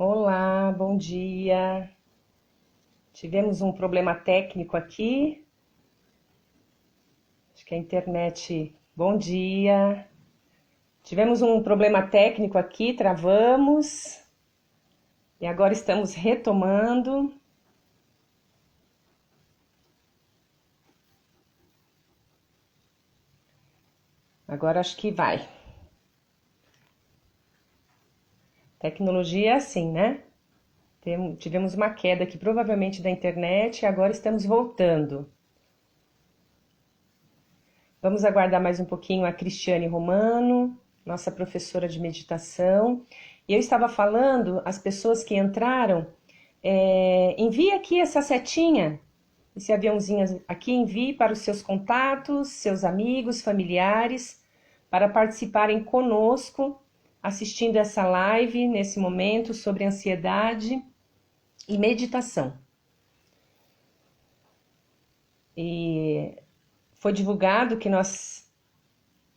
Olá, bom dia. Tivemos um problema técnico aqui. Acho que a internet. Bom dia. Tivemos um problema técnico aqui, travamos. E agora estamos retomando. Agora acho que vai. Tecnologia é assim, né? Tivemos uma queda aqui, provavelmente da internet, e agora estamos voltando. Vamos aguardar mais um pouquinho a Cristiane Romano, nossa professora de meditação. E eu estava falando, as pessoas que entraram, envie aqui essa setinha, esse aviãozinho aqui, envie para os seus contatos, seus amigos, familiares, para participarem conosco, assistindo essa live nesse momento sobre ansiedade e meditação. E foi divulgado que nós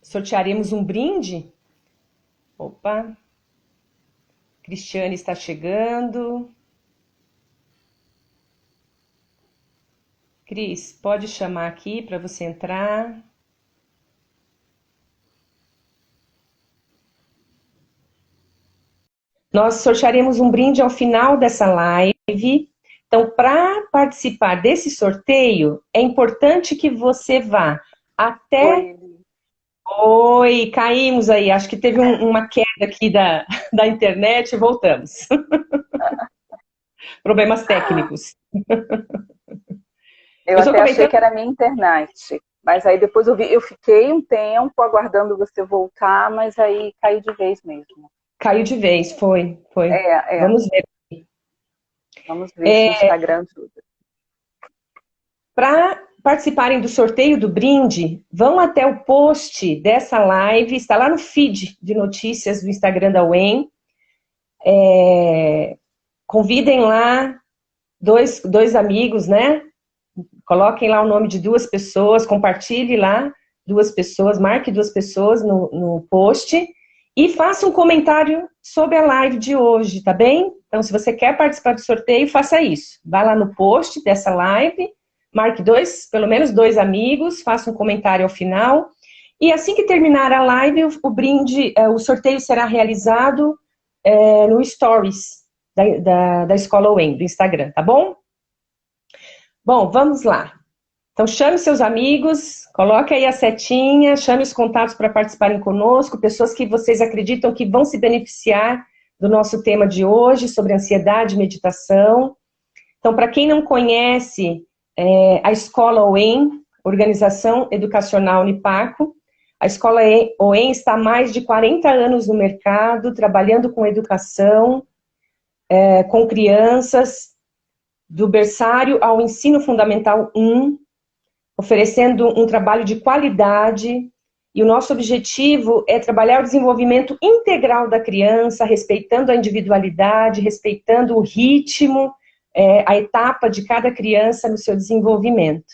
sortearemos um brinde. Opa, Cristiane está chegando. Cris, pode chamar aqui para você entrar. Nós sortearemos um brinde ao final dessa live. Então, para participar desse sorteio, é importante que você vá até... Oi, Oi, caímos aí. Acho que teve uma queda aqui da internet. Voltamos. Problemas técnicos. eu Eu estou até achei comentando... que era a minha internet, mas aí depois eu fiquei um tempo aguardando você voltar, mas aí caiu de vez mesmo. Caiu de vez, foi. É, Vamos ver. vamos ver se o Instagram ajuda. Para participarem do sorteio do brinde, vão até o post dessa live, está lá no feed de notícias do Instagram da UEM. Convidem lá dois amigos, né? Coloquem lá o nome de duas pessoas, compartilhe lá duas pessoas, marque duas pessoas no post e faça um comentário sobre a live de hoje, tá bem? Então, se você quer participar do sorteio, faça isso. Vai lá no post dessa live, marque pelo menos dois amigos, faça um comentário ao final. E assim que terminar a live, o brinde, o sorteio será realizado no Stories da Escola UEM, do Instagram, tá bom? Bom, vamos lá. Então, chame seus amigos, coloque aí a setinha, chame os contatos para participarem conosco, pessoas que vocês acreditam que vão se beneficiar do nosso tema de hoje, sobre ansiedade e meditação. Então, para quem não conhece a Escola OEM, Organização Educacional Unipaco, a Escola OEM está há mais de 40 anos no mercado, trabalhando com educação, com crianças, do berçário ao ensino fundamental 1, oferecendo um trabalho de qualidade, e o nosso objetivo é trabalhar o desenvolvimento integral da criança, respeitando a individualidade, respeitando o ritmo, a etapa de cada criança no seu desenvolvimento.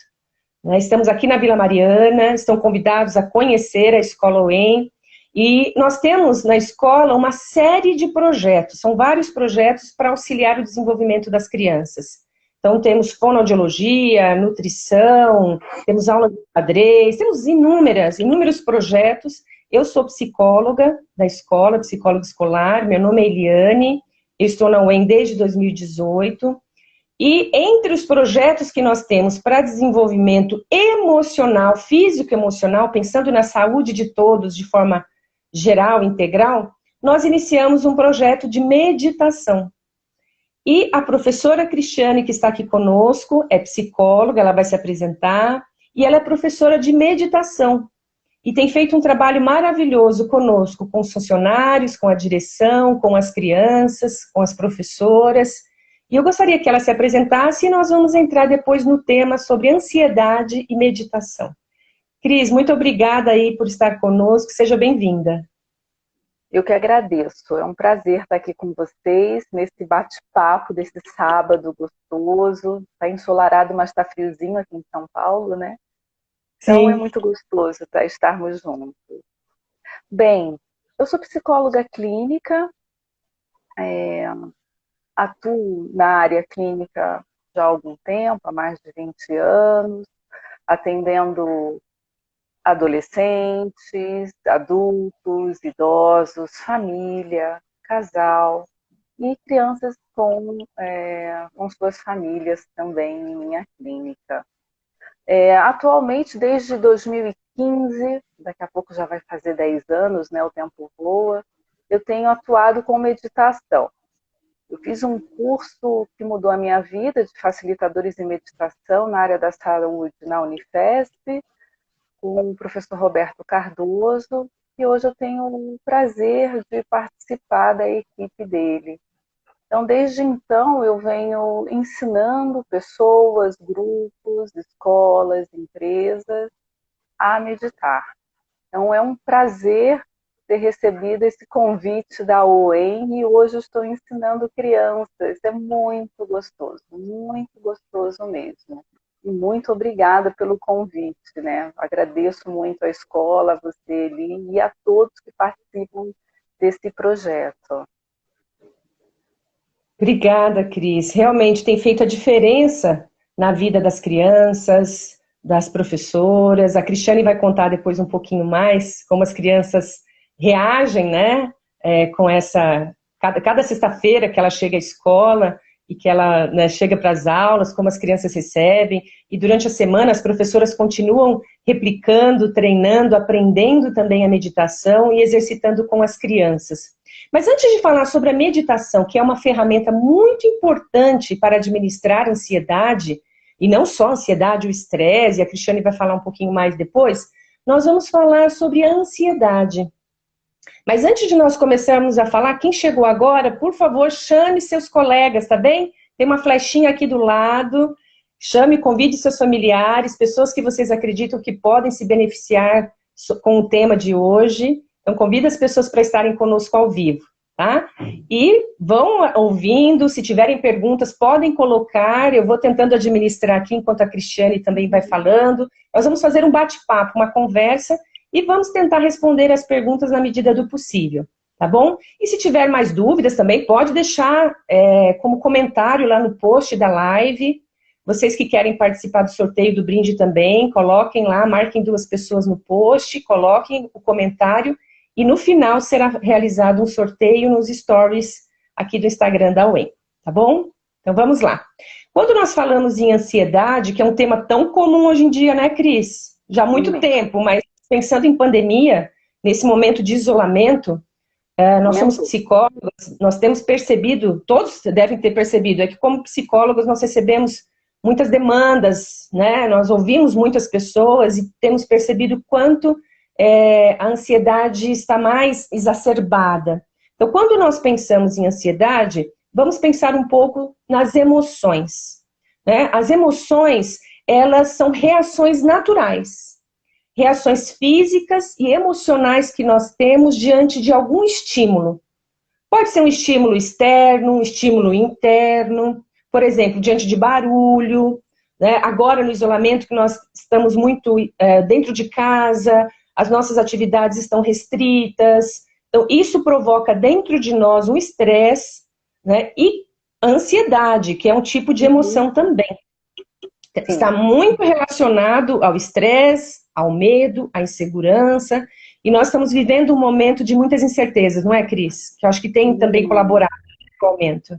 Estamos aqui na Vila Mariana, estão convidados a conhecer a Escola UEM, e nós temos na escola uma série de projetos, são vários projetos para auxiliar o desenvolvimento das crianças. Então, temos fonoaudiologia, nutrição, temos aula de xadrez, temos inúmeros projetos. Eu sou psicóloga da escola, psicóloga escolar, meu nome é Eliane, eu estou na UEM desde 2018, e entre os projetos que nós temos para desenvolvimento emocional, físico-emocional, pensando na saúde de todos de forma geral, integral, nós iniciamos um projeto de meditação. E a professora Cristiane, que está aqui conosco, é psicóloga, ela vai se apresentar, e ela é professora de meditação. E tem feito um trabalho maravilhoso conosco, com os funcionários, com a direção, com as crianças, com as professoras. E eu gostaria que ela se apresentasse e nós vamos entrar depois no tema sobre ansiedade e meditação. Cris, muito obrigada aí por estar conosco, seja bem-vinda. Eu que agradeço, é um prazer estar aqui com vocês, nesse bate-papo desse sábado gostoso. Está ensolarado, mas está friozinho aqui em São Paulo, né? Então é Sim. muito gostoso estarmos juntos. Bem, eu sou psicóloga clínica, atuo na área clínica já há algum tempo, há mais de 20 anos, atendendo adolescentes, adultos, idosos, família, casal e crianças com suas famílias também em minha clínica. Atualmente, desde 2015, daqui a pouco já vai fazer 10 anos, né, o tempo voa, eu tenho atuado com meditação. Eu fiz um curso que mudou a minha vida, de facilitadores em meditação na área da saúde na Unifesp, com o professor Roberto Cardoso, e hoje eu tenho o prazer de participar da equipe dele. Então, desde então, eu venho ensinando pessoas, grupos, escolas, empresas a meditar. Então, é um prazer ter recebido esse convite da UEM e hoje eu estou ensinando crianças. É muito gostoso mesmo. E muito obrigada pelo convite, né? Agradeço muito à escola, a você, Eli, e a todos que participam desse projeto. Obrigada, Cris. Realmente tem feito a diferença na vida das crianças, das professoras. A Cristiane vai contar depois um pouquinho mais como as crianças reagem, né, com essa... Cada sexta-feira que ela chega à escola e que ela, né, chega para as aulas, como as crianças recebem. E durante a semana as professoras continuam replicando, treinando, aprendendo também a meditação e exercitando com as crianças. Mas antes de falar sobre a meditação, que é uma ferramenta muito importante para administrar a ansiedade, e não só a ansiedade, o estresse, e a Cristiane vai falar um pouquinho mais depois, nós vamos falar sobre a ansiedade. Mas antes de nós começarmos a falar, quem chegou agora, por favor, chame seus colegas, tá bem? Tem uma flechinha aqui do lado, chame, convide seus familiares, pessoas que vocês acreditam que podem se beneficiar com o tema de hoje. Então, convida as pessoas para estarem conosco ao vivo, tá? E vão ouvindo, se tiverem perguntas, podem colocar, eu vou tentando administrar aqui, enquanto a Cristiane também vai falando. Nós vamos fazer um bate-papo, uma conversa, e vamos tentar responder as perguntas na medida do possível, tá bom? E se tiver mais dúvidas também, pode deixar como comentário lá no post da live. Vocês que querem participar do sorteio do brinde também, coloquem lá, marquem 2 pessoas no post, coloquem o comentário, e no final será realizado um sorteio nos stories aqui do Instagram da UEM, tá bom? Então vamos lá. Quando nós falamos em ansiedade, que é um tema tão comum hoje em dia, né, Cris? Já há muito tempo, mas pensando em pandemia, nesse momento de isolamento, nós somos psicólogos, nós temos percebido, todos devem ter percebido, é que como psicólogos nós recebemos muitas demandas, né? Nós ouvimos muitas pessoas e temos percebido quanto a ansiedade está mais exacerbada. Então, quando nós pensamos em ansiedade, vamos pensar um pouco nas emoções, né? As emoções, elas são reações naturais, reações físicas e emocionais que nós temos diante de algum estímulo. Pode ser um estímulo externo, um estímulo interno, por exemplo, diante de barulho, né? Agora no isolamento que nós estamos muito dentro de casa, as nossas atividades estão restritas, então isso provoca dentro de nós um estresse, né? E ansiedade, que é um tipo de emoção também. Sim. Está muito relacionado ao estresse, ao medo, à insegurança, e nós estamos vivendo um momento de muitas incertezas, não é, Cris? Que eu acho que tem também colaborado com o aumento.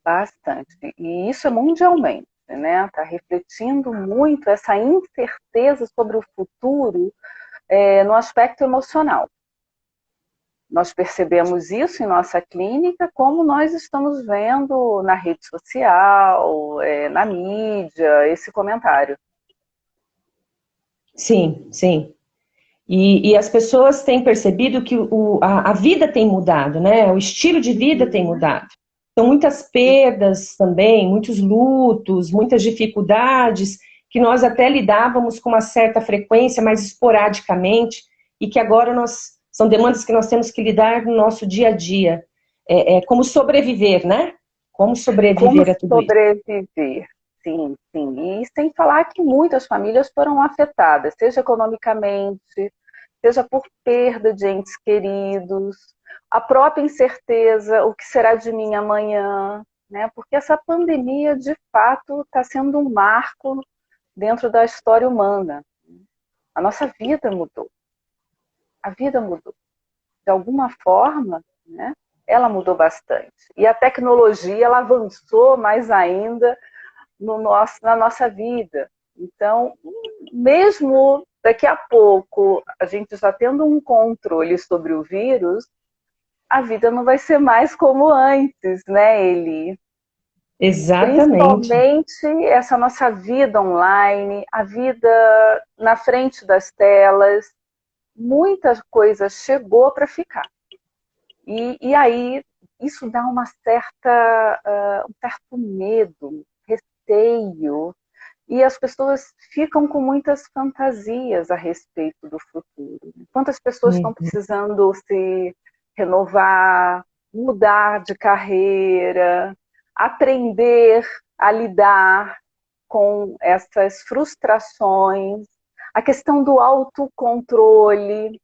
Bastante, e isso é mundialmente, né? Está refletindo muito essa incerteza sobre o futuro no aspecto emocional. Nós percebemos isso em nossa clínica, como nós estamos vendo na rede social, na mídia, esse comentário. Sim, sim. E as pessoas têm percebido que a vida tem mudado, né? O estilo de vida tem mudado. São muitas perdas também, muitos lutos, muitas dificuldades que nós até lidávamos com uma certa frequência, mais esporadicamente, e que agora são demandas que nós temos que lidar no nosso dia a dia. Como sobreviver, né? Como sobreviver a tudo isso. Sobreviver, sim, sim. E sem falar que muitas famílias foram afetadas, seja economicamente, seja por perda de entes queridos. a própria incerteza, o que será de mim amanhã, né? Porque essa pandemia, de fato, está sendo um marco dentro da história humana. A nossa vida mudou. A vida mudou. De alguma forma, né? Ela mudou bastante. E a tecnologia, ela avançou mais ainda na nossa vida. Então, mesmo daqui a pouco, a gente já tendo um controle sobre o vírus, a vida não vai ser mais como antes, né, Eli? Exatamente. Principalmente essa nossa vida online, a vida na frente das telas, muita coisa chegou para ficar. E aí isso dá uma um certo medo, receio, e as pessoas ficam com muitas fantasias a respeito do futuro. Quantas pessoas estão Uhum. precisando se renovar, mudar de carreira, aprender a lidar com essas frustrações, a questão do autocontrole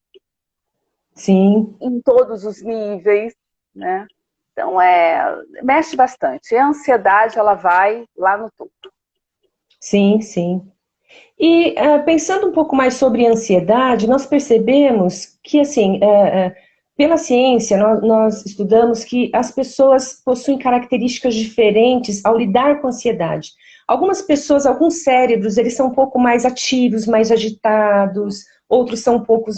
Sim, em todos os níveis, né? Então, mexe bastante. E a ansiedade, ela vai lá no topo. sim, sim. E pensando um pouco mais sobre ansiedade, nós percebemos que, assim, pela ciência, nós estudamos que as pessoas possuem características diferentes ao lidar com a ansiedade. Algumas pessoas, alguns cérebros, eles são um pouco mais ativos, mais agitados, outros são um pouco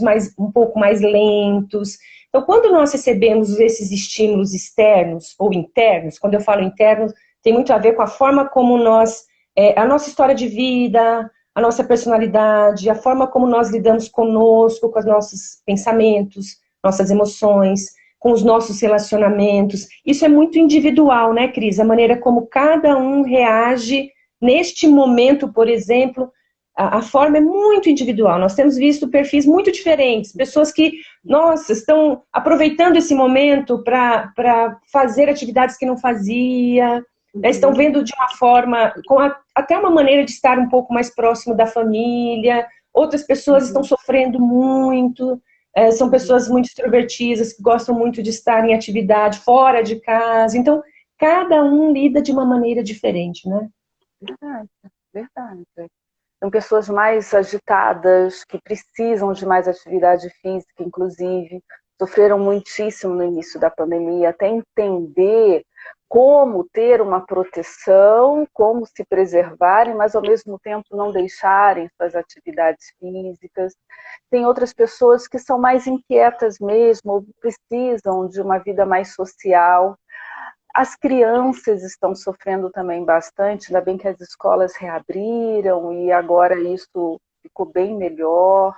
mais lentos. Então, quando nós recebemos esses estímulos externos ou internos, quando eu falo internos, tem muito a ver com a forma como a nossa história de vida, a nossa personalidade, a forma como nós lidamos conosco, com os nossos pensamentos, nossas emoções, com os nossos relacionamentos. Isso é muito individual, né, Cris? A maneira como cada um reage neste momento, por exemplo, a forma é muito individual. Nós temos visto perfis muito diferentes, pessoas que, nossa, estão aproveitando esse momento para fazer atividades que não fazia, estão vendo de uma forma, até uma maneira de estar um pouco mais próximo da família. Outras pessoas estão sofrendo muito, são pessoas muito extrovertidas, que gostam muito de estar em atividade fora de casa. Então, cada um lida de uma maneira diferente, né? Verdade, verdade. São pessoas mais agitadas, que precisam de mais atividade física, inclusive. Sofreram muitíssimo no início da pandemia, até entender como ter uma proteção, como se preservarem, mas ao mesmo tempo não deixarem suas atividades físicas. Tem outras pessoas que são mais inquietas mesmo, ou precisam de uma vida mais social. As crianças estão sofrendo também bastante, ainda bem que as escolas reabriram e agora isso ficou bem melhor,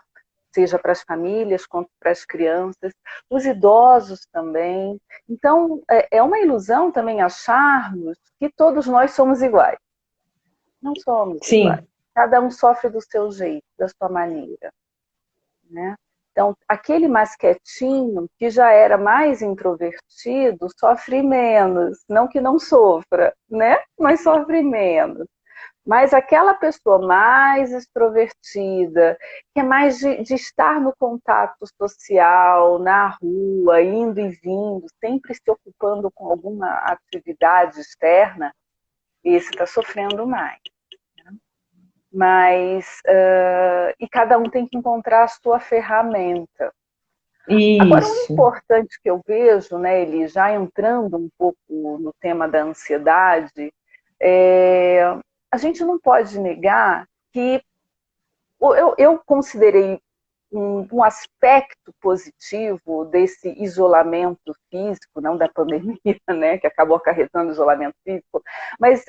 seja para as famílias quanto para as crianças, os idosos também. Então, é uma ilusão também acharmos que todos nós somos iguais. Não somos iguais. Sim, Cada um sofre do seu jeito, da sua maneira, né? Então, aquele mais quietinho, que já era mais introvertido, sofre menos. Não que não sofra, né? Mas sofre menos. Mas aquela pessoa mais extrovertida, que é mais de estar no contato social, na rua, indo e vindo, sempre se ocupando com alguma atividade externa, esse está sofrendo mais. Mas, e cada um tem que encontrar a sua ferramenta. Agora, o isso. importante que eu vejo, né, Eli, já entrando um pouco no tema da ansiedade, a gente não pode negar que eu considerei um aspecto positivo desse isolamento físico, não da pandemia, né, que acabou acarretando isolamento físico, mas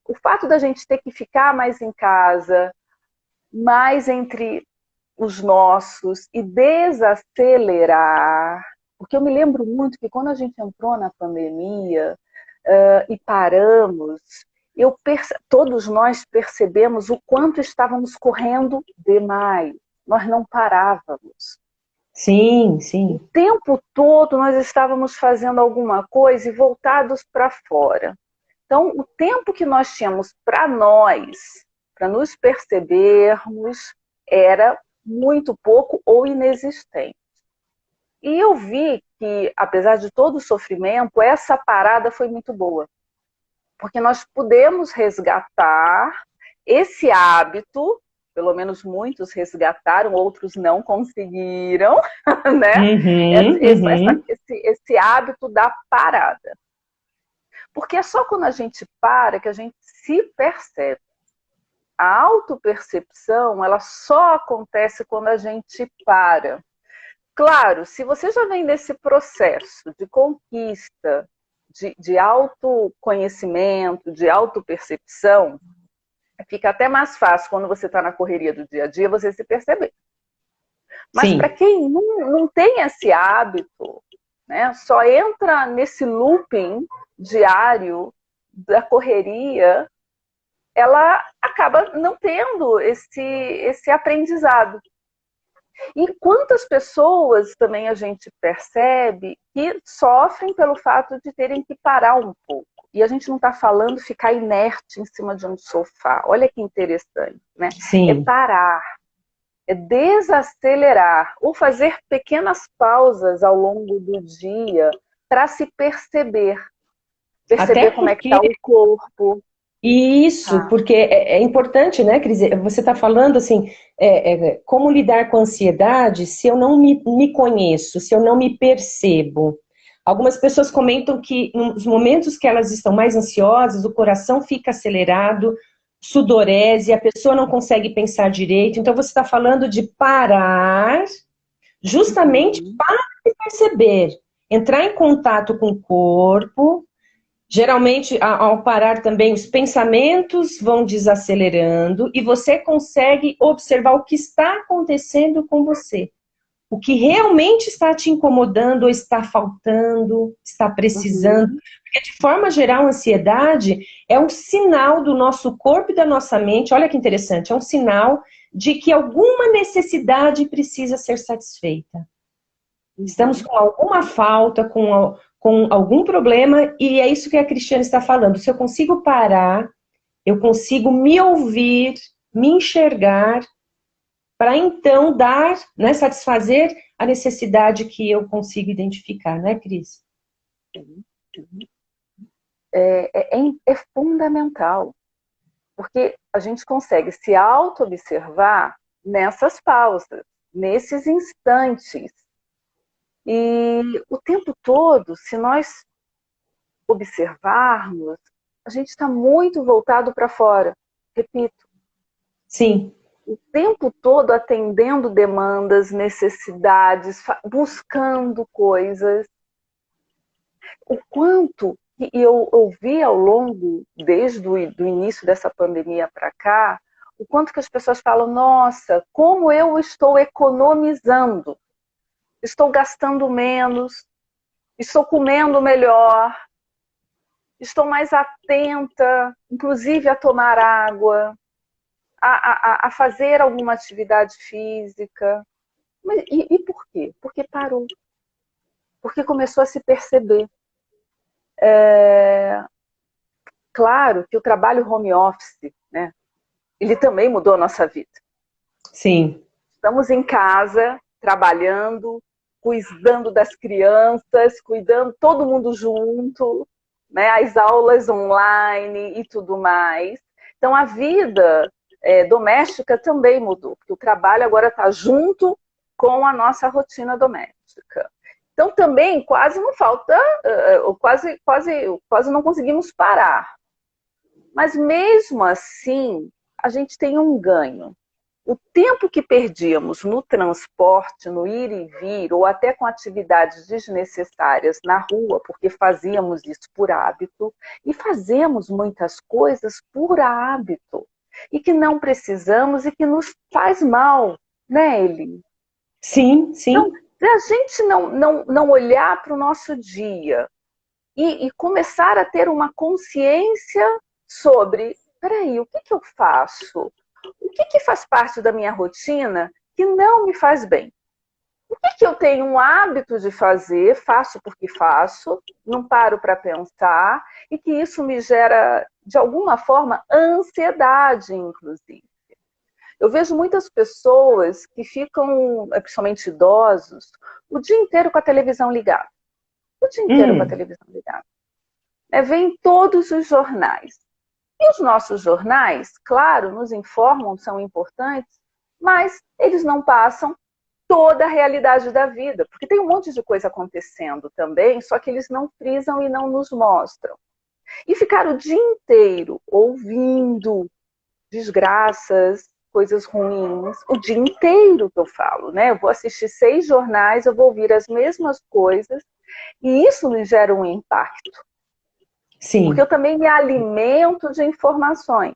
o fato da gente ter que ficar mais em casa, mais entre os nossos e desacelerar, porque eu me lembro muito que quando a gente entrou na pandemia e paramos, todos nós percebemos o quanto estávamos correndo demais. Nós não parávamos. Sim, O sim. tempo todo nós estávamos fazendo alguma coisa e voltados para fora. Então, o tempo que nós tínhamos para nós, para nos percebermos, era muito pouco ou inexistente. E eu vi que, apesar de todo o sofrimento, essa parada foi muito boa. Porque nós pudemos resgatar esse hábito, pelo menos muitos resgataram, outros não conseguiram, né? Uhum, uhum. Esse hábito da parada. Porque é só quando a gente para que a gente se percebe. A autopercepção, ela só acontece quando a gente para. Claro, se você já vem nesse processo de conquista, de autoconhecimento, de autopercepção, fica até mais fácil quando você está na correria do dia a dia você se perceber. Mas para Sim. quem não tem esse hábito, né, só entra nesse looping diário da correria, ela acaba não tendo esse aprendizado. E quantas pessoas também a gente percebe que sofrem pelo fato de terem que parar um pouco. E a gente não está falando ficar inerte em cima de um sofá. Olha que interessante, né? É Sim. parar, é desacelerar, ou fazer pequenas pausas ao longo do dia para se perceber. Até Perceber como é que porque está o corpo. isso, Tá? porque é importante, né, Cris? Você está falando assim, como lidar com a ansiedade se eu não me conheço, se eu não me percebo. Algumas pessoas comentam que nos momentos que elas estão mais ansiosas, o coração fica acelerado, sudorese, a pessoa não consegue pensar direito. Então você está falando de parar justamente Uhum, para se perceber, entrar em contato com o corpo. Geralmente, ao parar também, os pensamentos vão desacelerando e você consegue observar o que está acontecendo com você. O que realmente está te incomodando, ou está faltando, está precisando. uhum, Porque, de forma geral, a ansiedade é um sinal do nosso corpo e da nossa mente. Olha que interessante, é um sinal de que alguma necessidade precisa ser satisfeita. Estamos uhum. com alguma falta, com algum problema, e é isso que a Cristiane está falando. Se eu consigo parar, eu consigo me ouvir, me enxergar, para então dar, né, satisfazer a necessidade que eu consigo identificar, né, Cris? É fundamental. Porque a gente consegue se auto-observar nessas pausas, nesses instantes. E o tempo todo, se nós observarmos, a gente está muito voltado para fora. Repito, Sim, o tempo todo atendendo demandas, necessidades, buscando coisas. O quanto que eu ouvi ao longo, desde o do início dessa pandemia para cá, o quanto que as pessoas falam, nossa, como eu estou economizando, estou gastando menos, estou comendo melhor, estou mais atenta, inclusive a tomar água, a fazer alguma atividade física. E por quê? Porque parou, porque começou a se perceber. Claro que o trabalho home office, né, ele também mudou a nossa vida. sim. Estamos em casa, trabalhando, cuidando das crianças, cuidando todo mundo junto, né, as aulas online e tudo mais. Então, a vida doméstica também mudou, porque o trabalho agora está junto com a nossa rotina doméstica. Então, também quase não falta, quase não conseguimos parar. Mas mesmo assim, a gente tem um ganho. O tempo que perdíamos no transporte, no ir e vir, ou até com atividades desnecessárias na rua, porque fazíamos isso por hábito, e fazemos muitas coisas por hábito, e que não precisamos e que nos faz mal, né, Eli? Sim, Então, sim. se a gente não olhar para o nosso dia e começar a ter uma consciência sobre, peraí, o que eu faço? O que faz parte da minha rotina que não me faz bem? O que eu tenho um hábito de fazer, faço porque faço, não paro para pensar, e que isso me gera, de alguma forma, ansiedade, inclusive. Eu vejo muitas pessoas que ficam, principalmente idosos, o dia inteiro com a televisão ligada. O dia inteiro com a televisão ligada. Vem todos os jornais. E os nossos jornais, claro, nos informam, são importantes, mas eles não passam toda a realidade da vida, porque tem um monte de coisa acontecendo também, só que eles não frisam e não nos mostram. E ficar o dia inteiro ouvindo desgraças, coisas ruins, o dia inteiro que eu falo, né? Eu vou assistir 6 jornais, eu vou ouvir as mesmas coisas, e isso me gera um impacto. Sim. Porque eu também me alimento de informações.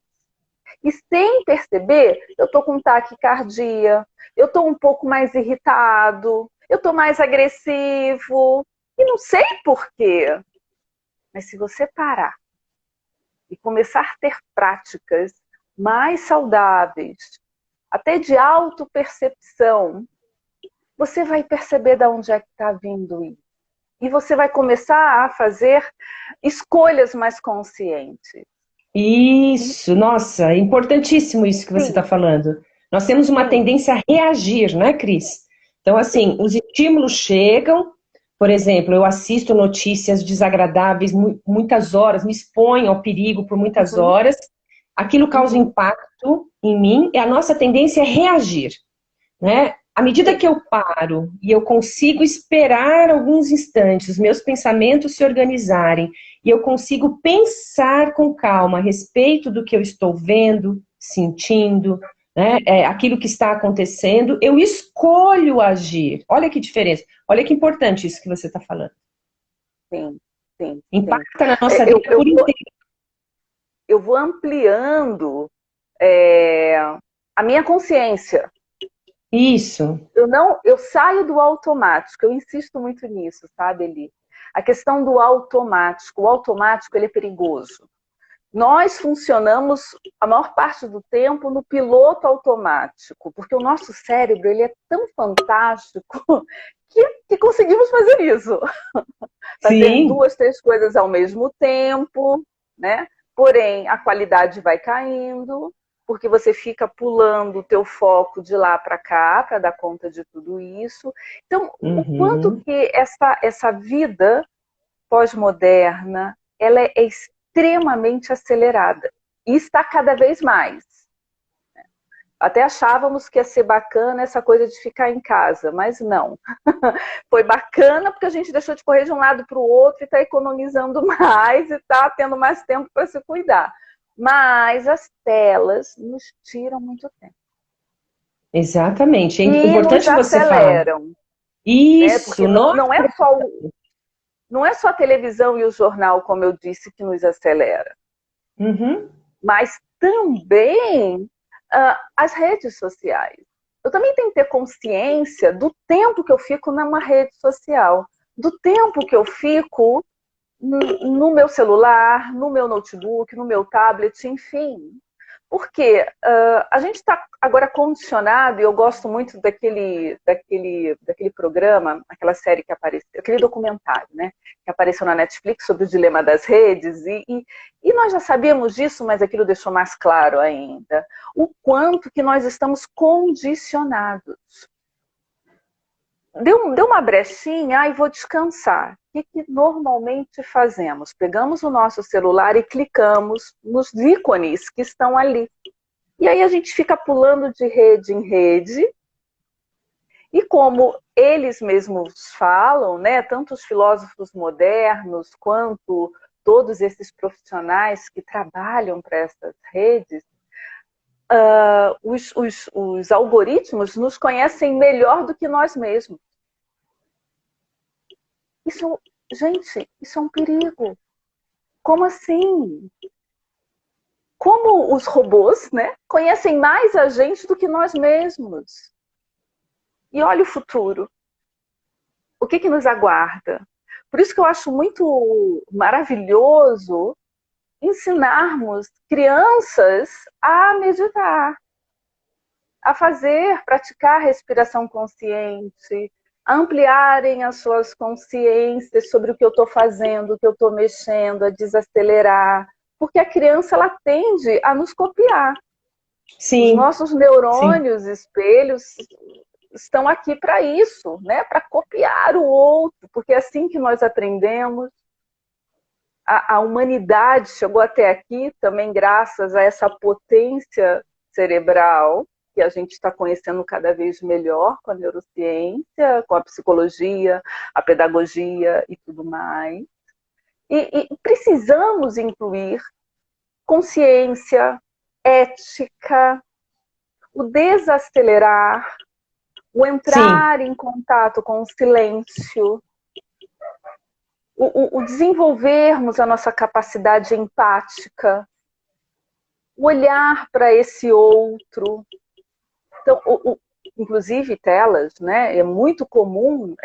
E sem perceber, eu estou com taquicardia, eu estou um pouco mais irritado, eu estou mais agressivo, e não sei por quê. Mas se você parar e começar a ter práticas mais saudáveis, até de autopercepção, você vai perceber de onde é que está vindo isso. E você vai começar a fazer escolhas mais conscientes. Isso, nossa, é importantíssimo isso que você está falando. Nós temos uma tendência a reagir, né, Cris? Então, assim, os estímulos chegam, por exemplo, eu assisto notícias desagradáveis muitas horas, me exponho ao perigo por muitas horas, aquilo causa impacto em mim, e a nossa tendência é reagir, né? À medida que eu paro e eu consigo esperar alguns instantes, os meus pensamentos se organizarem, e eu consigo pensar com calma a respeito do que eu estou vendo, sentindo, né, aquilo que está acontecendo, eu escolho agir. Olha que diferença, olha que importante isso que você está falando. Sim, sim. Impacta na nossa vida por inteiro. Eu vou ampliando a minha consciência. Isso. Eu saio do automático, eu insisto muito nisso, sabe, Eli? A questão do automático, o automático ele é perigoso. Nós funcionamos a maior parte do tempo no piloto automático, porque o nosso cérebro ele é tão fantástico que conseguimos fazer isso. Fazer 2, 3 coisas ao mesmo tempo, né? Porém, a qualidade vai caindo, porque você fica pulando o teu foco de lá para cá para dar conta de tudo isso. Então, o quanto que essa vida pós-moderna, ela é extremamente acelerada e está cada vez mais. Até achávamos que ia ser bacana essa coisa de ficar em casa, mas não. Foi bacana porque a gente deixou de correr de um lado para o outro e está economizando mais e está tendo mais tempo para se cuidar. Mas as telas nos tiram muito tempo. Exatamente. É e importante nos você aceleram. falar. Isso, Porque não é só a televisão e o jornal, como eu disse, que nos acelera. Mas também as redes sociais. Eu também tenho que ter consciência do tempo que eu fico numa rede social, do tempo que eu fico no meu celular, no meu notebook, no meu tablet, enfim. Porque a gente está agora condicionado, e eu gosto muito daquele programa, aquela série que apareceu, aquele documentário, né, que apareceu na Netflix sobre o dilema das redes, e nós já sabíamos disso, mas aquilo deixou mais claro ainda, o quanto que nós estamos condicionados. Deu uma brechinha, vou descansar. O que normalmente fazemos? Pegamos o nosso celular e clicamos nos ícones que estão ali. E aí a gente fica pulando de rede em rede. E como eles mesmos falam, né, tanto os filósofos modernos quanto todos esses profissionais que trabalham para essas redes, os algoritmos nos conhecem melhor do que nós mesmos. Gente, isso é um perigo. Como assim? Como os robôs, né, conhecem mais a gente do que nós mesmos? E olha o futuro. O que nos aguarda? Por isso que eu acho muito maravilhoso ensinarmos crianças a meditar, a praticar respiração consciente, a ampliarem as suas consciências sobre o que eu estou fazendo, o que eu estou mexendo, a desacelerar. Porque a criança ela tende a nos copiar. Os Sim, nossos sim, neurônios, espelhos, estão aqui para isso, né? Para copiar o outro, porque é assim que nós aprendemos. A humanidade chegou até aqui também graças a essa potência cerebral que a gente está conhecendo cada vez melhor com a neurociência, com a psicologia, a pedagogia e tudo mais. E precisamos incluir consciência, ética, o desacelerar, o sim. entrar em contato com o silêncio, o desenvolvermos a nossa capacidade empática, o olhar para esse outro. Então, inclusive telas, né? É muito comum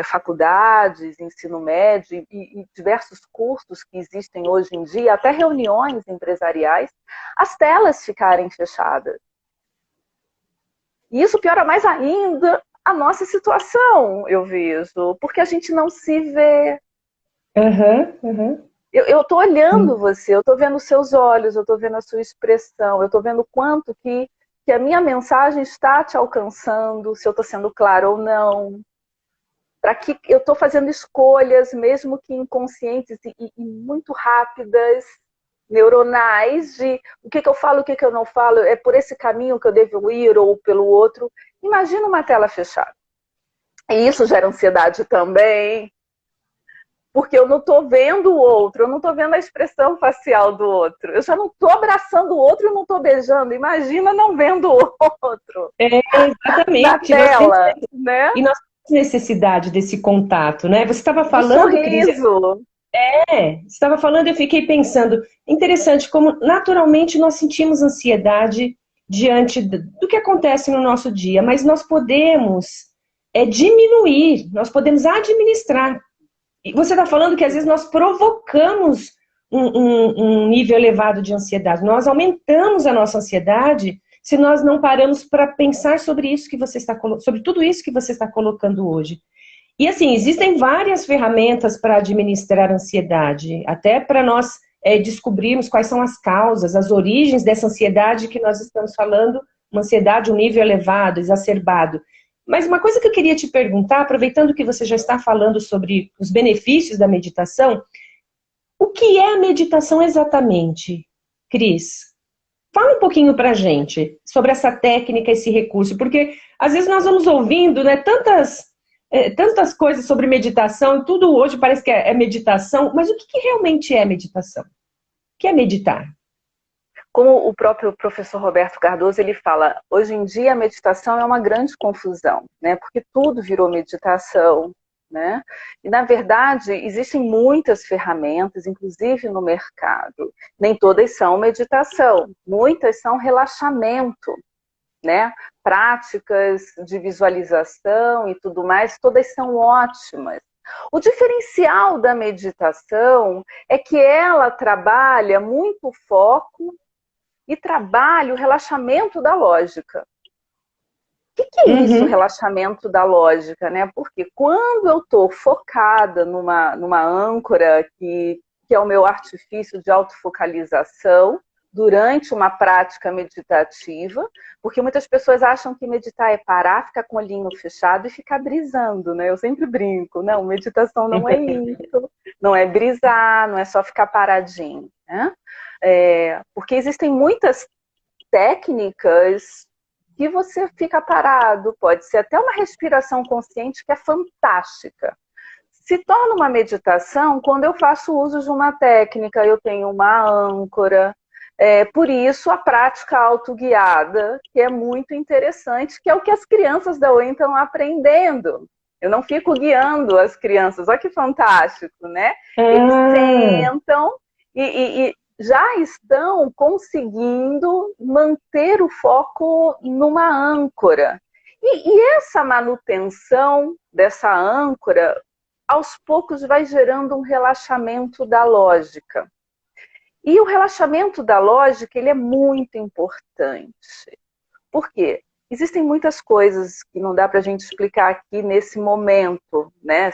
faculdades, ensino médio e diversos cursos que existem hoje em dia, até reuniões empresariais, as telas ficarem fechadas. E isso piora mais ainda a nossa situação, eu vejo, porque a gente não se vê. Aham, aham. Eu estou olhando Sim. você, eu estou vendo os seus olhos, eu estou vendo a sua expressão, eu estou vendo o quanto que a minha mensagem está te alcançando, se eu estou sendo clara ou não. Para que eu estou fazendo escolhas, mesmo que inconscientes e muito rápidas, neuronais, de o que eu falo, o que eu não falo, é por esse caminho que eu devo ir ou pelo outro. Imagina uma tela fechada. E isso gera ansiedade também, porque eu não estou vendo o outro, eu não estou vendo a expressão facial do outro. Eu já não estou abraçando o outro e não estou beijando. Imagina não vendo o outro É, na exatamente. tela, né? E nós temos necessidade desse contato, né? Você estava Do falando, Cris, sorriso. você estava falando, eu fiquei pensando, interessante como naturalmente nós sentimos ansiedade diante do que acontece no nosso dia, mas nós podemos diminuir, nós podemos administrar. E você está falando que às vezes nós provocamos um nível elevado de ansiedade, nós aumentamos a nossa ansiedade se nós não paramos para pensar sobre isso que você está sobre tudo isso que você está colocando hoje. E assim, existem várias ferramentas para administrar a ansiedade, até para nós descobrirmos quais são as causas, as origens dessa ansiedade que nós estamos falando, uma ansiedade, um nível elevado, exacerbado. Mas uma coisa que eu queria te perguntar, aproveitando que você já está falando sobre os benefícios da meditação, o que é a meditação exatamente, Cris? Fala um pouquinho para a gente sobre essa técnica, esse recurso, porque às vezes nós vamos ouvindo, né, tantas coisas sobre meditação, e tudo hoje parece que é meditação, mas o que realmente é meditação? O que é meditar? Como o próprio professor Roberto Cardoso, ele fala, hoje em dia a meditação é uma grande confusão, né? Porque tudo virou meditação, né? E, na verdade, existem muitas ferramentas, inclusive no mercado. Nem todas são meditação, muitas são relaxamento, né? Práticas de visualização e tudo mais, todas são ótimas. O diferencial da meditação é que ela trabalha muito foco e trabalha o relaxamento da lógica. O que é isso, Uhum, relaxamento da lógica, né? Porque quando eu estou focada numa âncora que é o meu artifício de autofocalização, durante uma prática meditativa, porque muitas pessoas acham que meditar é parar, ficar com o olhinho fechado e ficar brisando, né? Eu sempre brinco, não, meditação não é isso, não é brisar, não é só ficar paradinho, né? Porque existem muitas técnicas que você fica parado, pode ser até uma respiração consciente que é fantástica. Se torna uma meditação quando eu faço uso de uma técnica, eu tenho uma âncora. Por isso, a prática autoguiada, que é muito interessante, que é o que as crianças da UEM estão aprendendo. Eu não fico guiando as crianças, olha que fantástico, né? Eles ah, sentam e já estão conseguindo manter o foco numa âncora. E essa manutenção dessa âncora aos poucos vai gerando um relaxamento da lógica. E o relaxamento da lógica, ele é muito importante. Por quê? Existem muitas coisas que não dá para a gente explicar aqui nesse momento, né,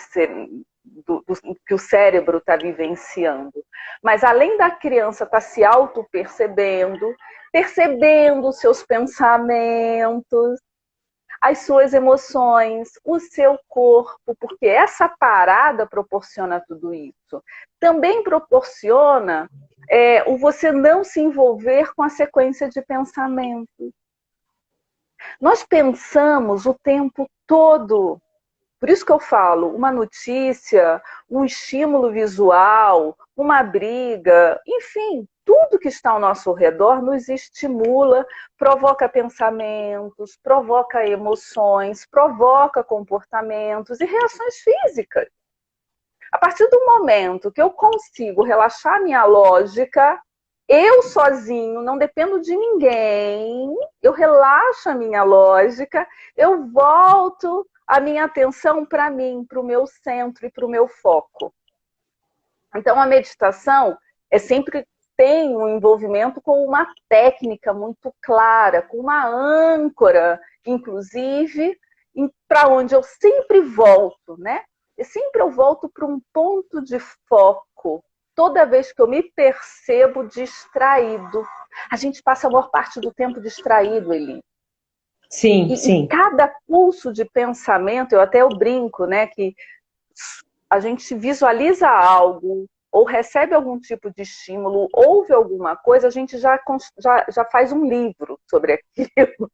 que o cérebro está vivenciando. Mas além da criança estar se auto-percebendo, percebendo os seus pensamentos, as suas emoções, o seu corpo, porque essa parada proporciona tudo isso. Também proporciona o você não se envolver com a sequência de pensamentos. Nós pensamos o tempo todo. Por isso que eu falo, uma notícia, um estímulo visual, uma briga, enfim, tudo que está ao nosso redor nos estimula, provoca pensamentos, provoca emoções, provoca comportamentos e reações físicas. A partir do momento que eu consigo relaxar minha lógica, eu sozinho, não dependo de ninguém, eu relaxo a minha lógica, eu volto a minha atenção para mim, para o meu centro e para o meu foco. Então, a meditação sempre tem um envolvimento com uma técnica muito clara, com uma âncora, inclusive, para onde eu sempre volto, né? E sempre eu volto para um ponto de foco, toda vez que eu me percebo distraído. A gente passa a maior parte do tempo distraído, Eli. Sim, E cada pulso de pensamento, eu brinco, né, que a gente visualiza algo, ou recebe algum tipo de estímulo, ouve alguma coisa, a gente já faz um livro sobre aquilo.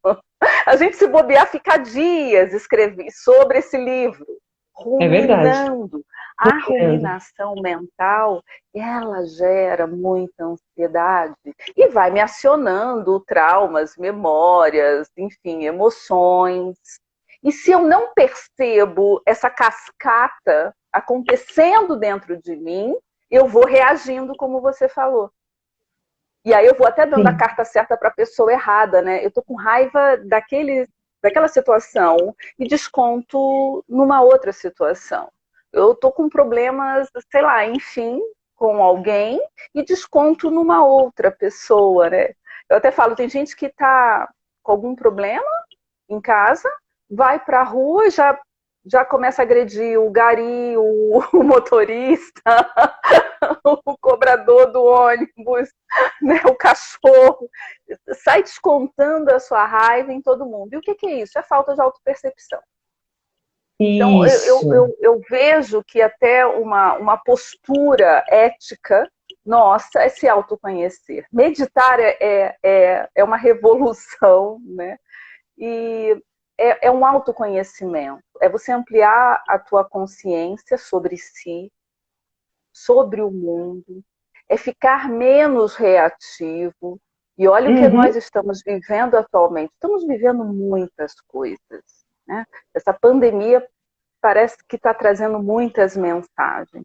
A gente, se bobear, fica dias escrevendo sobre esse livro, ruminando. A ruminação mental, ela gera muita ansiedade e vai me acionando traumas, memórias, enfim, emoções. E se eu não percebo essa cascata acontecendo dentro de mim, eu vou reagindo como você falou. E aí eu vou até dando a carta certa para a pessoa errada, né? Eu tô com raiva daquela situação e desconto numa outra situação. Eu tô com problemas, sei lá, enfim, com alguém e desconto numa outra pessoa, né? Eu até falo, tem gente que tá com algum problema em casa, vai para a rua e já começa a agredir o gari, o motorista, o cobrador do ônibus, né, o cachorro. Sai descontando a sua raiva em todo mundo. E o que é isso? É falta de autopercepção. Então, eu vejo que até uma postura ética nossa é se autoconhecer. Meditar é uma revolução, né? E é um autoconhecimento. É você ampliar a tua consciência sobre si, sobre o mundo. É ficar menos reativo. E olha o que nós estamos vivendo atualmente. Estamos vivendo muitas coisas, né? Essa pandemia parece que está trazendo muitas mensagens.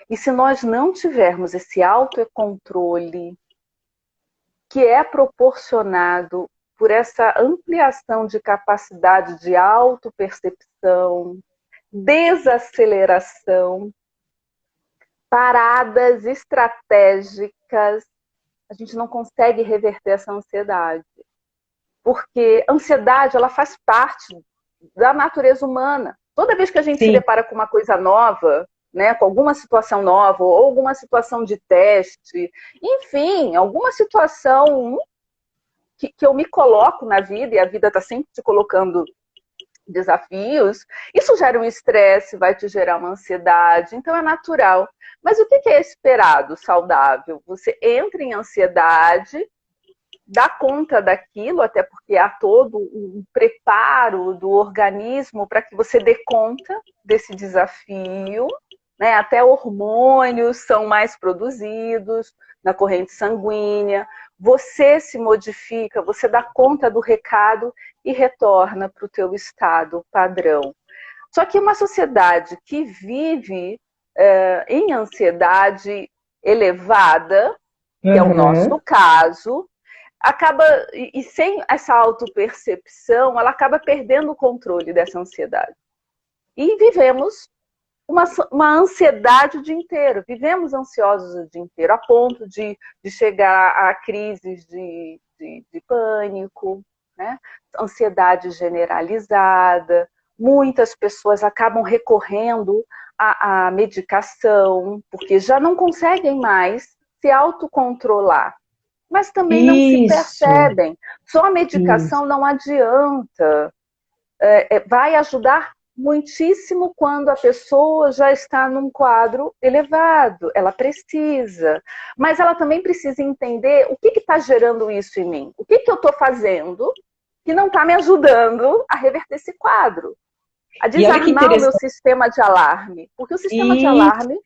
E se nós não tivermos esse autocontrole que é proporcionado por essa ampliação de capacidade de autopercepção, desaceleração, paradas estratégicas, a gente não consegue reverter essa ansiedade. Porque a ansiedade, ela faz parte da natureza humana. Toda vez que a gente se depara com uma coisa nova, né, com alguma situação nova, ou alguma situação de teste, enfim, alguma situação que eu me coloco na vida, e a vida está sempre te colocando desafios, isso gera um estresse, vai te gerar uma ansiedade, então é natural. Mas o que é esperado, saudável? Você entra em ansiedade, dá conta daquilo, até porque há todo um preparo do organismo para que você dê conta desse desafio, né? Até hormônios são mais produzidos na corrente sanguínea, você se modifica, você dá conta do recado e retorna para o teu estado padrão. Só que uma sociedade que vive em ansiedade elevada, que é o nosso caso, acaba, e sem essa autopercepção, ela acaba perdendo o controle dessa ansiedade. E vivemos uma ansiedade o dia inteiro. Vivemos ansiosos o dia inteiro, a ponto de chegar a crises de pânico, né? Ansiedade generalizada. Muitas pessoas acabam recorrendo a medicação, porque já não conseguem mais se autocontrolar, mas também não se percebem. Só a medicação não adianta. Vai ajudar muitíssimo quando a pessoa já está num quadro elevado, ela precisa. Mas ela também precisa entender o que está gerando isso em mim. O que eu estou fazendo que não está me ajudando a reverter esse quadro. A desarmar o meu sistema de alarme. Porque o sistema de alarme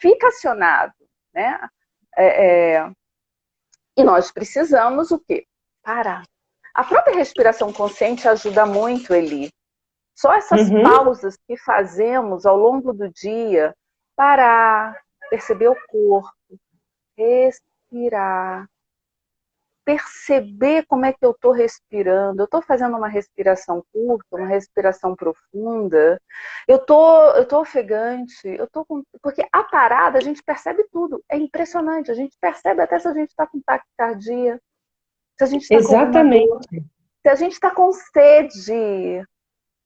fica acionado, né? E nós precisamos o quê? Parar. A própria respiração consciente ajuda muito, Eli. Só essas pausas que fazemos ao longo do dia, parar, perceber o corpo, respirar, perceber como é que eu estou respirando. Eu estou fazendo uma respiração curta, uma respiração profunda. Eu tô ofegante. Porque a parada a gente percebe tudo. É impressionante. A gente percebe até se a gente está com taquicardia, se a gente está com alguma dor, se a gente está com sede.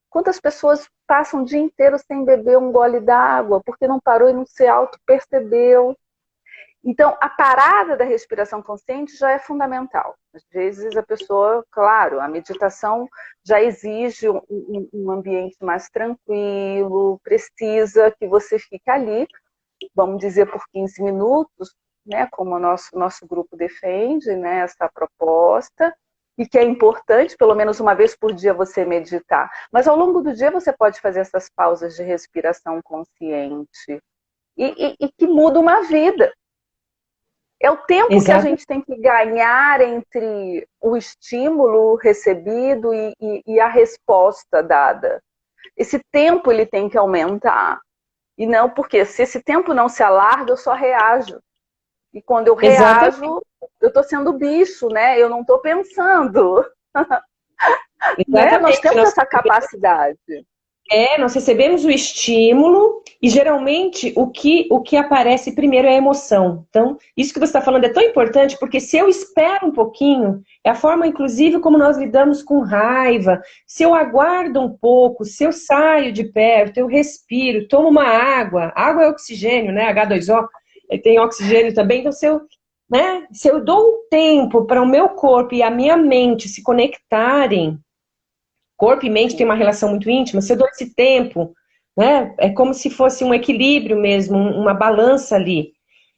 Quantas pessoas passam o dia inteiro sem beber um gole d'água porque não parou e não se auto-percebeu? Então, a parada da respiração consciente já é fundamental. Às vezes a pessoa, claro, a meditação já exige um ambiente mais tranquilo, precisa que você fique ali, vamos dizer, por 15 minutos, né, como o nosso grupo defende, né, essa proposta, e que é importante, pelo menos uma vez por dia você meditar. Mas ao longo do dia você pode fazer essas pausas de respiração consciente e que muda uma vida. É o tempo que a gente tem que ganhar entre o estímulo recebido e a resposta dada. Esse tempo ele tem que aumentar. E não porque se esse tempo não se alarga, eu só reajo. E quando eu reajo, eu estou sendo bicho, né? Eu não estou pensando. Né? Nós temos essa capacidade. Nós recebemos o estímulo e geralmente o que aparece primeiro é a emoção. Então, isso que você está falando é tão importante porque se eu espero um pouquinho, é a forma inclusive como nós lidamos com raiva. Se eu aguardo um pouco, se eu saio de perto, eu respiro, tomo uma água. Água é oxigênio, né? H2O, tem oxigênio também. Então, se eu dou um tempo para o meu corpo e a minha mente se conectarem, corpo e mente tem uma relação muito íntima, se eu dou esse tempo, né, é como se fosse um equilíbrio mesmo, uma balança ali.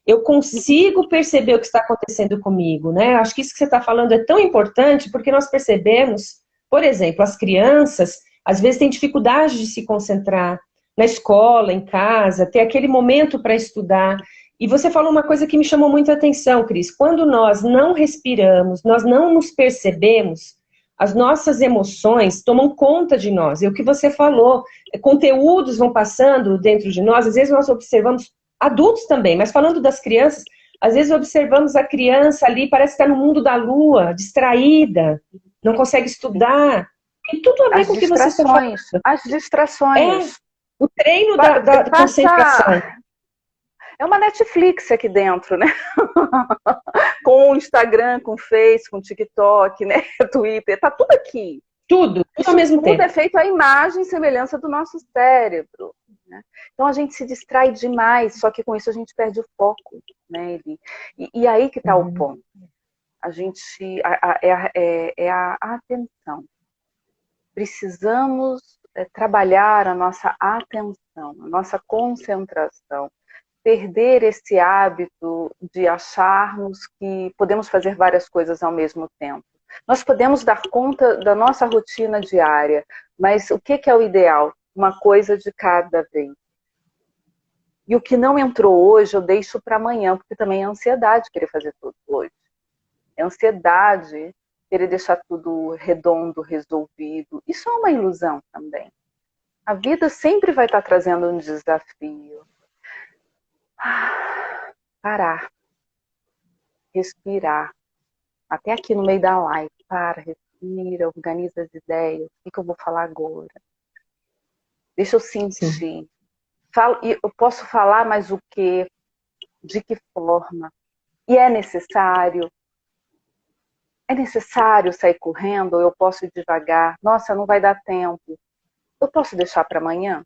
Eu consigo perceber o que está acontecendo comigo, né? Acho que isso que você está falando é tão importante porque nós percebemos, por exemplo, as crianças, às vezes têm dificuldade de se concentrar na escola, em casa, ter aquele momento para estudar. E você falou uma coisa que me chamou muito a atenção, Cris. Quando nós não respiramos, nós não nos percebemos, as nossas emoções tomam conta de nós. E o que você falou, conteúdos vão passando dentro de nós, às vezes nós observamos adultos também, mas falando das crianças, às vezes observamos a criança ali, parece que está no mundo da lua, distraída, não consegue estudar. Tem tudo a ver com o que você está falando. As distrações. O treino da concentração. É uma Netflix aqui dentro, né? Com o Instagram, com o Face, com o TikTok, né? Twitter, tá tudo aqui. Tudo ao mesmo tempo. Tudo é feito à imagem e semelhança do nosso cérebro. Né? Então a gente se distrai demais, só que com isso a gente perde o foco, né, Eli? E aí que tá o ponto. A gente é a atenção. Precisamos trabalhar a nossa atenção, a nossa concentração. Perder esse hábito de acharmos que podemos fazer várias coisas ao mesmo tempo. Nós podemos dar conta da nossa rotina diária, mas o que é o ideal? Uma coisa de cada vez. E o que não entrou hoje, eu deixo para amanhã, porque também é ansiedade querer fazer tudo hoje. É ansiedade querer deixar tudo redondo, resolvido. Isso é uma ilusão também. A vida sempre vai estar trazendo um desafio. Parar, respirar, até aqui no meio da live, respira, organiza as ideias, o que eu vou falar agora? Deixa eu sentir. Eu posso falar, mas o quê? De que forma? E é necessário? É necessário sair correndo ou eu posso ir devagar? Nossa, não vai dar tempo. Eu posso deixar para amanhã?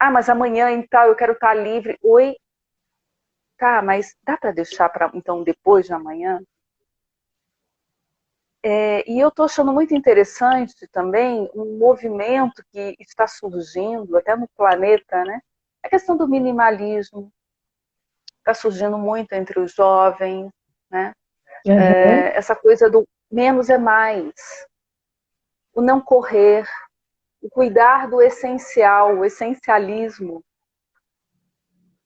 Ah, mas amanhã então eu quero estar livre. Oi, tá, mas dá para deixar para então depois de amanhã? E eu estou achando muito interessante também um movimento que está surgindo até no planeta, né? A questão do minimalismo está surgindo muito entre os jovens, né? Aham. Essa coisa do menos é mais, o não correr, o cuidar do essencial, o essencialismo.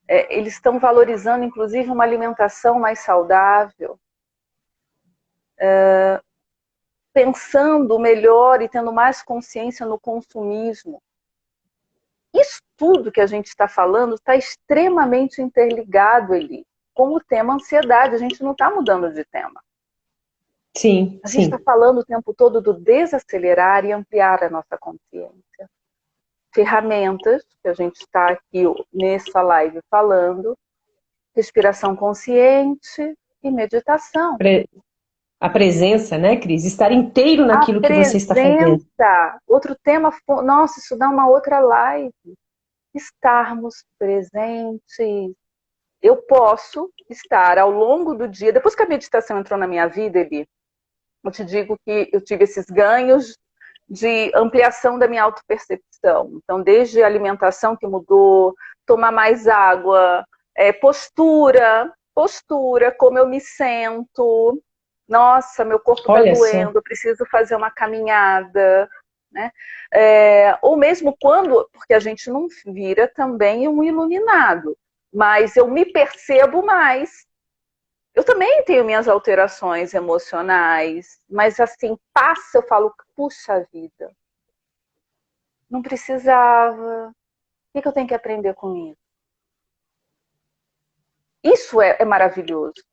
Eles estão valorizando, inclusive, uma alimentação mais saudável, pensando melhor e tendo mais consciência no consumismo. Isso tudo que a gente está falando está extremamente interligado, Eli, com o tema ansiedade. A gente não está mudando de tema. Sim, A gente está sim. falando o tempo todo do desacelerar e ampliar a nossa consciência. Ferramentas que a gente está aqui nessa live falando, respiração consciente e meditação. A presença, né, Cris? Estar inteiro A naquilo que você está fazendo. presença, outro tema, nossa, isso dá uma outra live. Estarmos presentes. Eu posso estar ao longo do dia, depois que a meditação entrou na minha vida, Eli, eu te digo que eu tive esses ganhos de ampliação da minha autopercepção. Então, desde a alimentação que mudou, tomar mais água, postura, como eu me sento. Nossa, meu corpo está Olha só. doendo, eu preciso fazer uma caminhada. Né? Ou mesmo quando, porque a gente não vira também um iluminado, mas eu me percebo mais. Eu também tenho minhas alterações emocionais, mas assim, passa, eu falo, puxa vida, não precisava. O que eu tenho que aprender com isso? Isso é maravilhoso.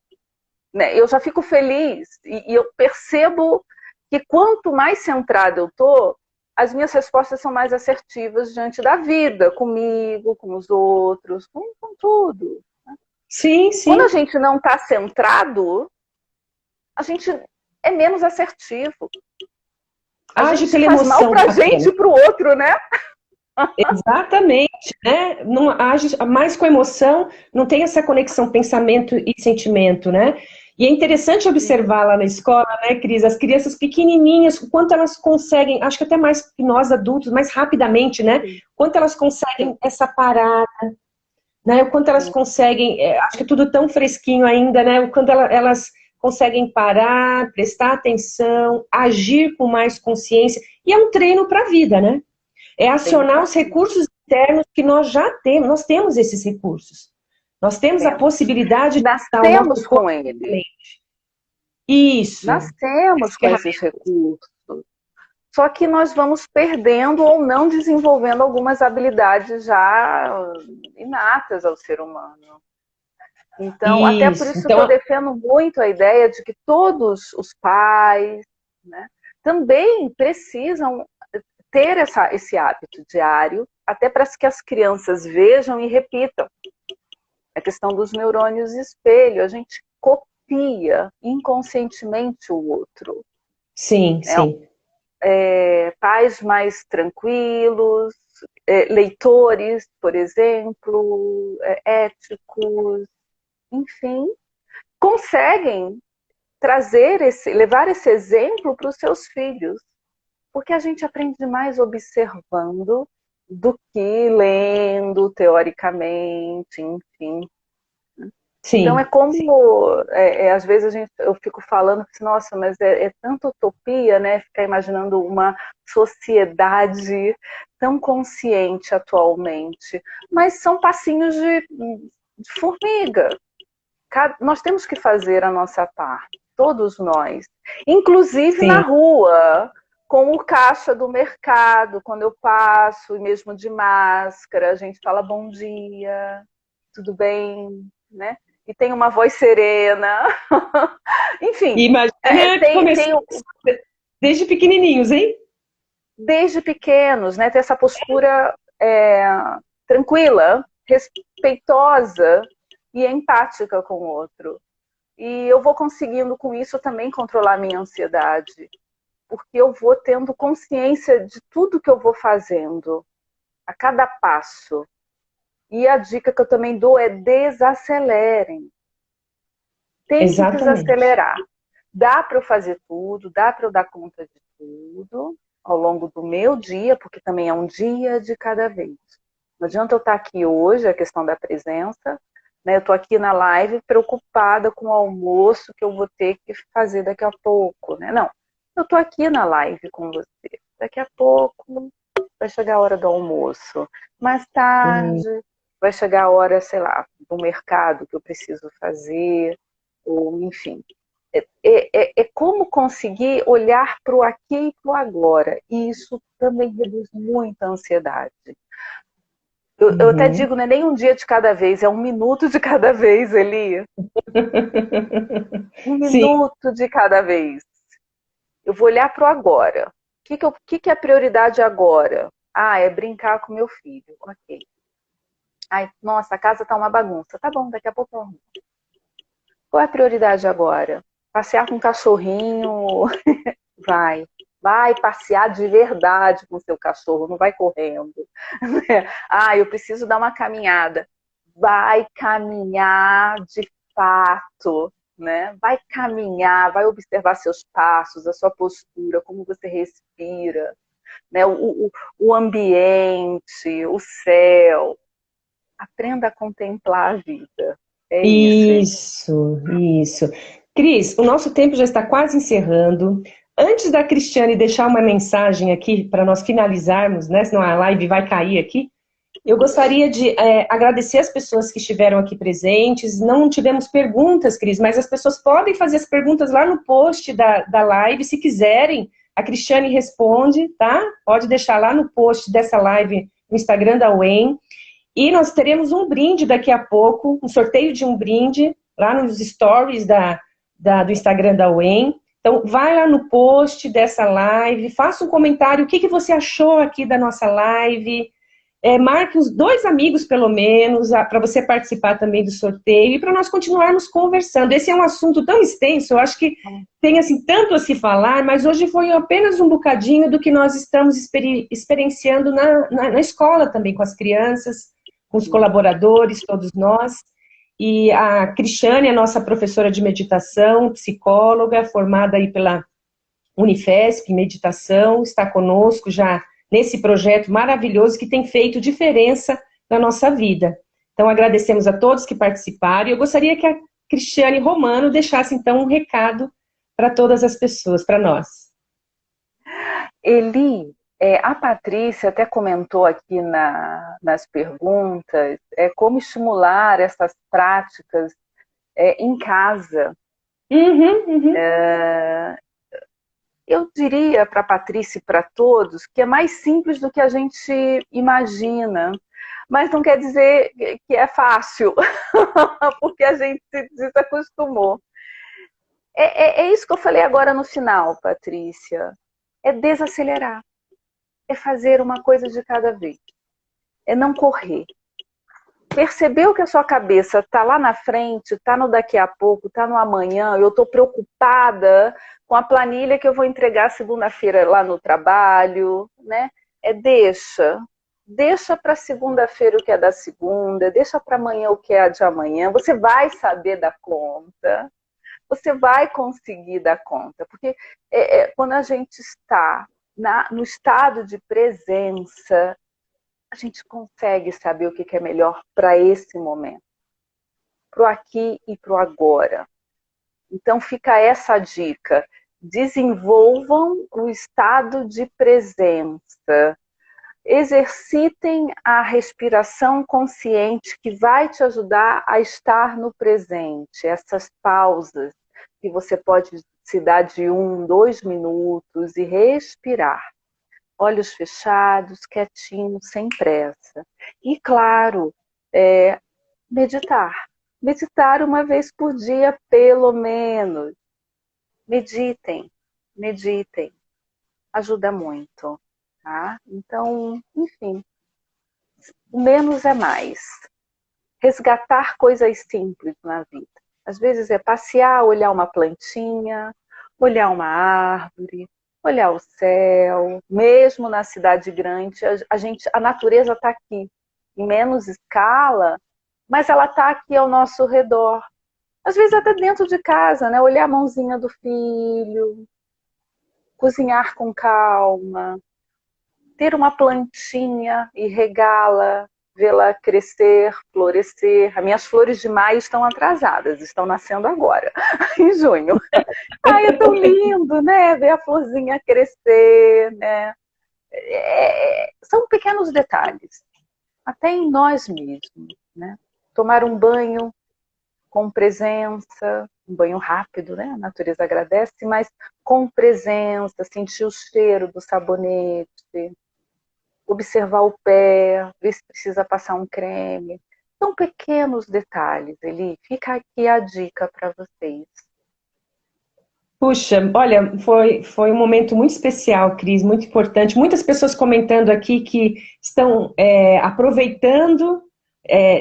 Né? Eu já fico feliz e eu percebo que quanto mais centrada eu tô, as minhas respostas são mais assertivas diante da vida, comigo, com os outros, com tudo. Sim, Quando a sim. gente não está centrado, a gente é menos assertivo. A Age gente pela faz mal emoção pra gente apenas. e pro outro, né? Exatamente, né? Não age mais com emoção, não tem essa conexão pensamento e sentimento, né? E é interessante Sim. observar lá na escola, né, Cris, as crianças pequenininhas, o quanto elas conseguem, acho que até mais que nós adultos, mais rapidamente, né? Sim, Quanto elas sim, conseguem essa parada, né? O quanto elas sim. conseguem, acho que é tudo tão fresquinho ainda, né? O quanto elas conseguem parar, prestar atenção, agir com mais consciência. E é um treino para a vida, né? É Treino acionar pra os vida. recursos internos que nós já temos, nós temos esses recursos. Nós temos a Temos. possibilidade de usar o nosso Nascemos corpo. com ele. Isso. Nascemos As com esses ferramentas. recursos. Só que nós vamos perdendo ou não desenvolvendo algumas habilidades já inatas ao ser humano. Então, até por Isso. isso que eu Então, defendo muito a ideia de que todos os pais, né, também precisam ter esse hábito diário, até para que as crianças vejam e repitam. A questão dos neurônios espelho, a gente copia inconscientemente o outro. sim, Né? sim. Pais mais tranquilos, leitores, por exemplo, éticos, enfim, conseguem levar esse exemplo para os seus filhos, porque a gente aprende mais observando do que lendo teoricamente, enfim. Então é Sim, sim. como, às vezes eu fico falando assim, nossa, mas é tanta utopia, né? Ficar imaginando uma sociedade tão consciente atualmente. Mas são passinhos de formiga. Nós temos que fazer a nossa parte, todos nós. Inclusive na Sim. rua, com o caixa do mercado, quando eu passo, e mesmo de máscara, a gente fala bom dia, tudo bem, né? E tem uma voz serena. Enfim, E imagina tem começar desde pequenininhos, hein? desde pequenos, né? Ter essa postura tranquila, respeitosa e empática com o outro. E eu vou conseguindo com isso também controlar a minha ansiedade, porque eu vou tendo consciência de tudo que eu vou fazendo, a cada passo. E a dica que eu também dou é desacelerem. Tem que Exatamente. desacelerar. Dá para eu fazer tudo, dá para eu dar conta de tudo ao longo do meu dia, porque também é um dia de cada vez. Não adianta eu estar aqui hoje, a questão da presença, né? Eu estou aqui na live preocupada com o almoço que eu vou ter que fazer daqui a pouco, né? Não, eu estou aqui na live com você. Daqui a pouco vai chegar a hora do almoço. Mais Hum. tarde vai chegar a hora, sei lá, do mercado que eu preciso fazer, ou enfim. É como conseguir olhar para o aqui e para o agora. E isso também reduz muito a ansiedade. Eu até Uhum. digo, não é nem um dia de cada vez, é um minuto de cada vez, Eli. Um Sim. minuto de cada vez. Eu vou olhar para o agora. O que é a prioridade agora? Ah, é brincar com meu filho. Ok. Ai, nossa, a casa está uma bagunça. Tá bom, daqui a pouco eu arrumo. Qual é a prioridade agora? Passear com um cachorrinho? Vai. Vai passear de verdade com o seu cachorro, não vai correndo. Ah, eu preciso dar uma caminhada. Vai caminhar de fato, né? Vai caminhar, vai observar seus passos, a sua postura, como você respira, né? O ambiente, o céu. Aprenda a contemplar a vida. É isso, hein? Isso. Cris, o nosso tempo já está quase encerrando. Antes da Cristiane deixar uma mensagem aqui para nós finalizarmos, né? Senão a live vai cair aqui. Eu gostaria de agradecer as pessoas que estiveram aqui presentes. Não tivemos perguntas, Cris, mas as pessoas podem fazer as perguntas lá no post da live, se quiserem. A Cristiane responde, tá? Pode deixar lá no post dessa live no Instagram da UEM. E nós teremos um brinde daqui a pouco, um sorteio de um brinde lá nos stories do Instagram da UEM. Então, vai lá no post dessa live, faça um comentário, o que você achou aqui da nossa live, marque os 2 amigos, pelo menos, para você participar também do sorteio e para nós continuarmos conversando. Esse é um assunto tão extenso, eu acho que tem assim tanto a se falar, mas hoje foi apenas um bocadinho do que nós estamos experienciando na escola também, com as crianças, com os colaboradores, todos nós. E a Cristiane é nossa professora de meditação, psicóloga, formada aí pela Unifesp, meditação, está conosco já nesse projeto maravilhoso que tem feito diferença na nossa vida. Então, agradecemos a todos que participaram e eu gostaria que a Cristiane Romano deixasse, então, um recado para todas as pessoas, para nós. Eli, a Patrícia até comentou aqui nas perguntas como estimular essas práticas em casa. Uhum, uhum. Eu diria para a Patrícia e para todos que é mais simples do que a gente imagina, mas não quer dizer que é fácil, porque a gente se desacostumou. É isso que eu falei agora no final, Patrícia. É desacelerar, é fazer uma coisa de cada vez, é não correr. Percebeu que a sua cabeça está lá na frente, está no daqui a pouco, está no amanhã, eu estou preocupada com a planilha que eu vou entregar segunda-feira lá no trabalho, né? Deixa para segunda-feira o que é da segunda, deixa para amanhã o que é de amanhã, você vai saber dar conta, você vai conseguir dar conta, porque quando a gente está no estado de presença, a gente consegue saber o que é melhor para esse momento, para o aqui e para o agora. Então fica essa dica: desenvolvam o estado de presença, exercitem a respiração consciente que vai te ajudar a estar no presente, essas pausas que você pode se dar de 1, 2 minutos e respirar. Olhos fechados, quietinho, sem pressa. E, claro, meditar. Meditar uma vez por dia, pelo menos. Meditem, meditem. Ajuda muito, tá? Então, enfim, o menos é mais. Resgatar coisas simples na vida. Às vezes é passear, olhar uma plantinha, olhar uma árvore, olhar o céu. Mesmo na cidade grande, a natureza está aqui. em menos escala, mas ela está aqui ao nosso redor. Às vezes até dentro de casa, né? Olhar a mãozinha do filho, cozinhar com calma, ter uma plantinha e regá-la, vê-la crescer, florescer. As minhas flores de maio estão atrasadas, estão nascendo agora, em junho. Ai, é tão lindo, né? Ver a florzinha crescer, né? São pequenos detalhes, até em nós mesmos, né? Tomar um banho com presença, um banho rápido, né? A natureza agradece, mas com presença, sentir o cheiro do sabonete, observar o pé, ver se precisa passar um creme. São pequenos detalhes, Eli. Fica aqui a dica para vocês. Puxa, olha, foi um momento muito especial, Cris, muito importante. Muitas pessoas comentando aqui que estão aproveitando,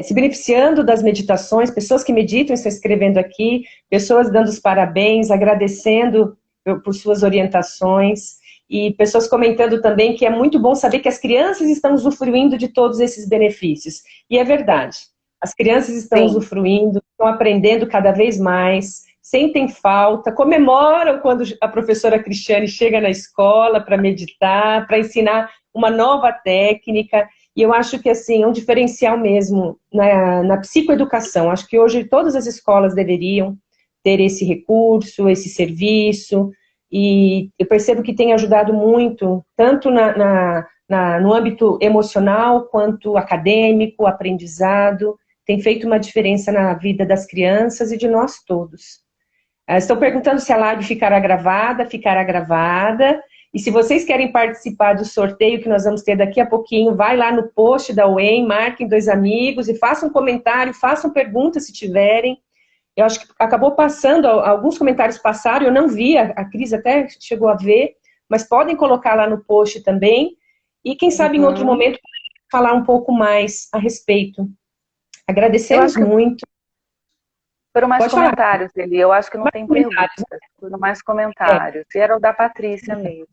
se beneficiando das meditações, pessoas que meditam estão escrevendo aqui, pessoas dando os parabéns, agradecendo por suas orientações, e pessoas comentando também que é muito bom saber que as crianças estão usufruindo de todos esses benefícios. E é verdade, as crianças estão usufruindo, estão aprendendo cada vez mais, sentem falta, comemoram quando a professora Cristiane chega na escola para meditar, para ensinar uma nova técnica, e eu acho que assim, é um diferencial mesmo na psicoeducação. Acho que hoje todas as escolas deveriam ter esse recurso, esse serviço, e eu percebo que tem ajudado muito, tanto no âmbito emocional, quanto acadêmico, aprendizado, tem feito uma diferença na vida das crianças e de nós todos. Estão perguntando se a live ficará gravada, e se vocês querem participar do sorteio que nós vamos ter daqui a pouquinho, vai lá no post da UEM, marquem 2 amigos e façam um comentário, façam perguntas se tiverem. Eu acho que acabou passando, alguns comentários passaram, eu não vi, a Cris até chegou a ver, mas podem colocar lá no post também, e quem sabe em outro momento falar um pouco mais a respeito. Agradecemos muito. Foram mais comentários, Eli. Eu acho que não tem perguntas. Foram mais comentários. E era o da Patrícia mesmo.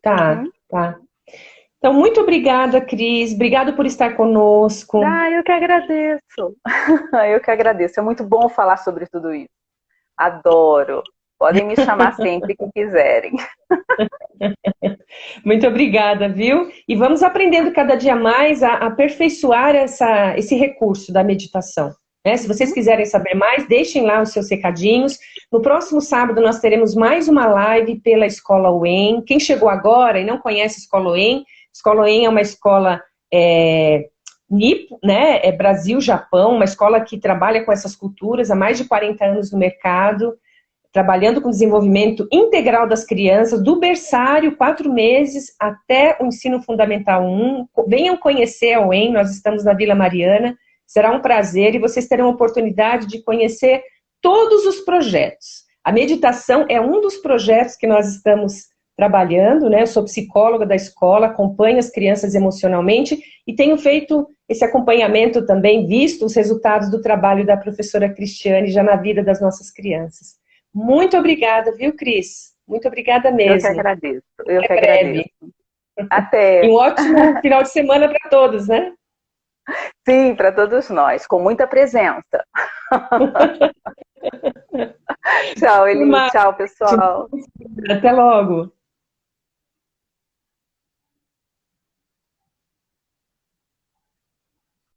Tá. Então, muito obrigada, Cris. Obrigado por estar conosco. Eu que agradeço. Eu que agradeço. É muito bom falar sobre tudo isso. Adoro. Podem me chamar sempre que quiserem. Muito obrigada, viu? E vamos aprendendo cada dia mais a aperfeiçoar esse recurso da meditação. Se vocês quiserem saber mais, deixem lá os seus recadinhos. No próximo sábado nós teremos mais uma live pela Escola UEM. Quem chegou agora e não conhece a Escola UEM é uma escola NIPO, né? É Brasil-Japão, uma escola que trabalha com essas culturas há mais de 40 anos no mercado, trabalhando com o desenvolvimento integral das crianças, do berçário, 4 meses, até o ensino fundamental 1. Venham conhecer a UEM, nós estamos na Vila Mariana. Será um prazer e vocês terão a oportunidade de conhecer todos os projetos. A meditação é um dos projetos que nós estamos trabalhando, né? Eu sou psicóloga da escola, acompanho as crianças emocionalmente e tenho feito esse acompanhamento também, visto os resultados do trabalho da professora Cristiane já na vida das nossas crianças. Muito obrigada, viu, Cris? Muito obrigada mesmo. Eu que agradeço. Eu que agradeço. Até. E um ótimo final de semana para todos, né? Sim, para todos nós, com muita presença. Tchau, Eli. Tchau, pessoal. Até logo.